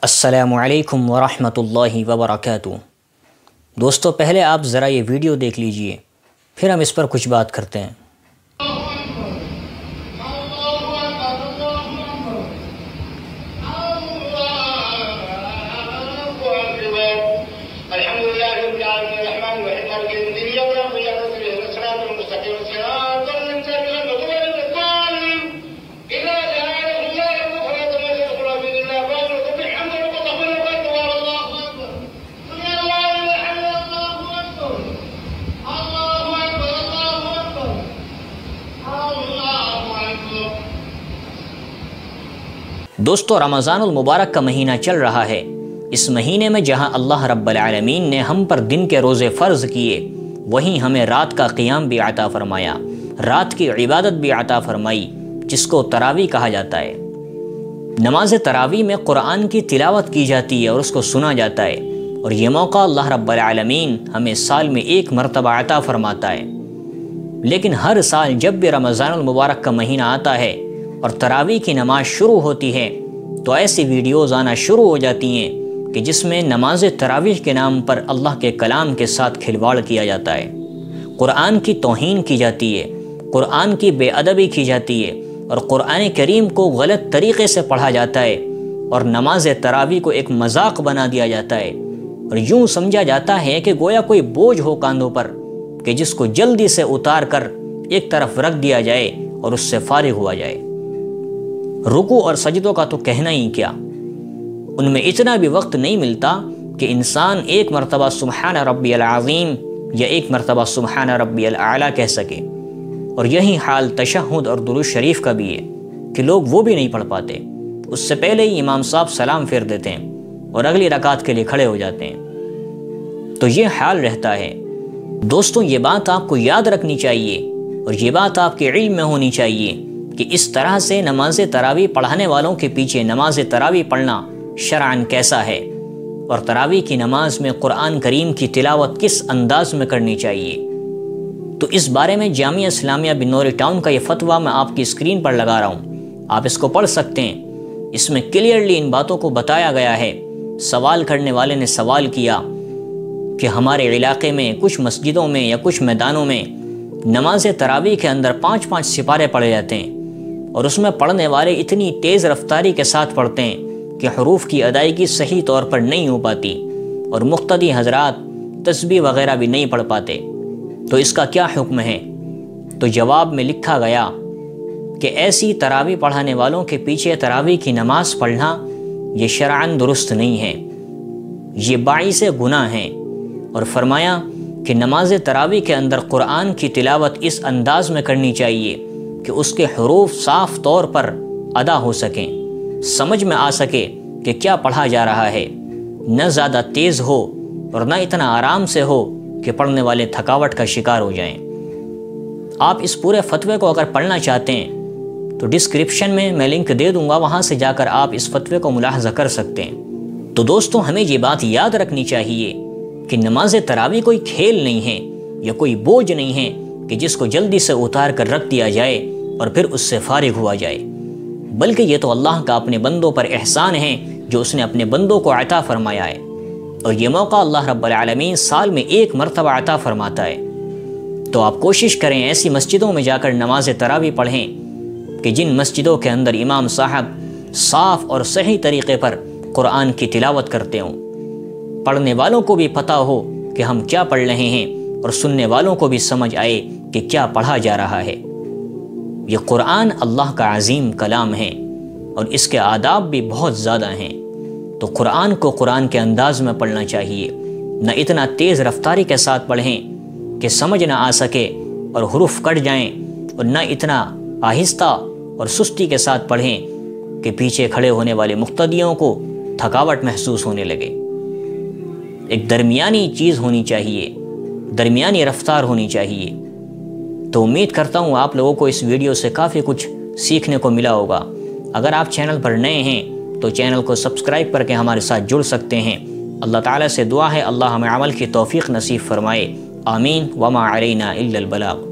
السلام علیکم ورحمۃ اللہ وبرکاتہ۔ دوستو، پہلے آپ ذرا یہ ویڈیو دیکھ لیجئے، پھر ہم اس پر کچھ بات کرتے ہیں۔ دوستو، رمضان المبارک کا مہینہ چل رہا ہے۔ اس مہینے میں جہاں اللہ رب العالمین نے ہم پر دن کے روزے فرض کیے، وہیں ہمیں رات کا قیام بھی عطا فرمایا، رات کی عبادت بھی عطا فرمائی، جس کو تراویح کہا جاتا ہے۔ نماز تراویح میں قرآن کی تلاوت کی جاتی ہے اور اس کو سنا جاتا ہے، اور یہ موقع اللہ رب العالمین ہمیں سال میں ایک مرتبہ عطا فرماتا ہے۔ لیکن ہر سال جب بھی رمضان المبارک کا مہینہ آتا ہے اور تراویح کی نماز شروع ہوتی ہے تو ایسی ویڈیوز آنا شروع ہو جاتی ہیں کہ جس میں نماز تراویح کے نام پر اللہ کے کلام کے ساتھ کھلواڑ کیا جاتا ہے، قرآن کی توہین کی جاتی ہے، قرآن کی بے ادبی کی جاتی ہے، اور قرآن کریم کو غلط طریقے سے پڑھا جاتا ہے، اور نماز تراویح کو ایک مذاق بنا دیا جاتا ہے، اور یوں سمجھا جاتا ہے کہ گویا کوئی بوجھ ہو کاندھوں پر کہ جس کو جلدی سے اتار کر ایک طرف رکھ دیا جائے اور اس سے فارغ ہوا جائے۔ رکوع اور سجدوں کا تو کہنا ہی کیا، ان میں اتنا بھی وقت نہیں ملتا کہ انسان ایک مرتبہ سبحان ربی العظیم یا ایک مرتبہ سبحان ربی الاعلیٰ کہہ سکے، اور یہی حال تشہد اور درود شریف کا بھی ہے کہ لوگ وہ بھی نہیں پڑھ پاتے، اس سے پہلے ہی امام صاحب سلام پھیر دیتے ہیں اور اگلی رکعت کے لیے کھڑے ہو جاتے ہیں۔ تو یہ حال رہتا ہے۔ دوستوں، یہ بات آپ کو یاد رکھنی چاہیے اور یہ بات آپ کے علم میں ہونی چاہیے کہ اس طرح سے نماز تراویح پڑھانے والوں کے پیچھے نماز تراویح پڑھنا شرعاً کیسا ہے، اور تراویح کی نماز میں قرآن کریم کی تلاوت کس انداز میں کرنی چاہیے۔ تو اس بارے میں جامعہ اسلامیہ بنوری ٹاؤن کا یہ فتویٰ میں آپ کی اسکرین پر لگا رہا ہوں، آپ اس کو پڑھ سکتے ہیں۔ اس میں کلیئرلی ان باتوں کو بتایا گیا ہے۔ سوال کرنے والے نے سوال کیا کہ ہمارے علاقے میں کچھ مسجدوں میں یا کچھ میدانوں میں نماز تراویح کے اندر 5 سپارے پڑھے جاتے ہیں، اور اس میں پڑھنے والے اتنی تیز رفتاری کے ساتھ پڑھتے ہیں کہ حروف کی ادائیگی صحیح طور پر نہیں ہو پاتی، اور مقتدی حضرات تسبیح وغیرہ بھی نہیں پڑھ پاتے، تو اس کا کیا حکم ہے؟ تو جواب میں لکھا گیا کہ ایسی تراویح پڑھانے والوں کے پیچھے تراویح کی نماز پڑھنا یہ شرعاً درست نہیں ہے، یہ باعث گناہ ہے، اور فرمایا کہ نماز تراویح کے اندر قرآن کی تلاوت اس انداز میں کرنی چاہیے کہ اس کے حروف صاف طور پر ادا ہو سکیں، سمجھ میں آ سکے کہ کیا پڑھا جا رہا ہے، نہ زیادہ تیز ہو اور نہ اتنا آرام سے ہو کہ پڑھنے والے تھکاوٹ کا شکار ہو جائیں۔ آپ اس پورے فتوے کو اگر پڑھنا چاہتے ہیں تو ڈسکرپشن میں لنک دے دوں گا، وہاں سے جا کر آپ اس فتوے کو ملاحظہ کر سکتے ہیں۔ تو دوستوں، ہمیں یہ بات یاد رکھنی چاہیے کہ نماز تراویح کوئی کھیل نہیں ہے یا کوئی بوجھ نہیں ہے کہ جس کو جلدی سے اتار کر رکھ دیا جائے اور پھر اس سے فارغ ہوا جائے، بلکہ یہ تو اللہ کا اپنے بندوں پر احسان ہے جو اس نے اپنے بندوں کو عطا فرمایا ہے، اور یہ موقع اللہ رب العالمین سال میں ایک مرتبہ عطا فرماتا ہے۔ تو آپ کوشش کریں ایسی مسجدوں میں جا کر نماز تراویح پڑھیں کہ جن مسجدوں کے اندر امام صاحب صاف اور صحیح طریقے پر قرآن کی تلاوت کرتے ہوں، پڑھنے والوں کو بھی پتہ ہو کہ ہم کیا پڑھ رہے ہیں، اور سننے والوں کو بھی سمجھ آئے کہ کیا پڑھا جا رہا ہے۔ یہ قرآن اللہ کا عظیم کلام ہے اور اس کے آداب بھی بہت زیادہ ہیں، تو قرآن کو قرآن کے انداز میں پڑھنا چاہیے، نہ اتنا تیز رفتاری کے ساتھ پڑھیں کہ سمجھ نہ آ سکے اور حروف کٹ جائیں، اور نہ اتنا آہستہ اور سستی کے ساتھ پڑھیں کہ پیچھے کھڑے ہونے والے مقتدیوں کو تھکاوٹ محسوس ہونے لگے۔ ایک درمیانی چیز ہونی چاہیے، درمیانی رفتار ہونی چاہیے۔ تو امید کرتا ہوں آپ لوگوں کو اس ویڈیو سے کافی کچھ سیکھنے کو ملا ہوگا۔ اگر آپ چینل پر نئے ہیں تو چینل کو سبسکرائب کر کے ہمارے ساتھ جڑ سکتے ہیں۔ اللہ تعالیٰ سے دعا ہے اللہ ہمیں عمل کی توفیق نصیب فرمائے، آمین۔ وما علینا الا البلاغ۔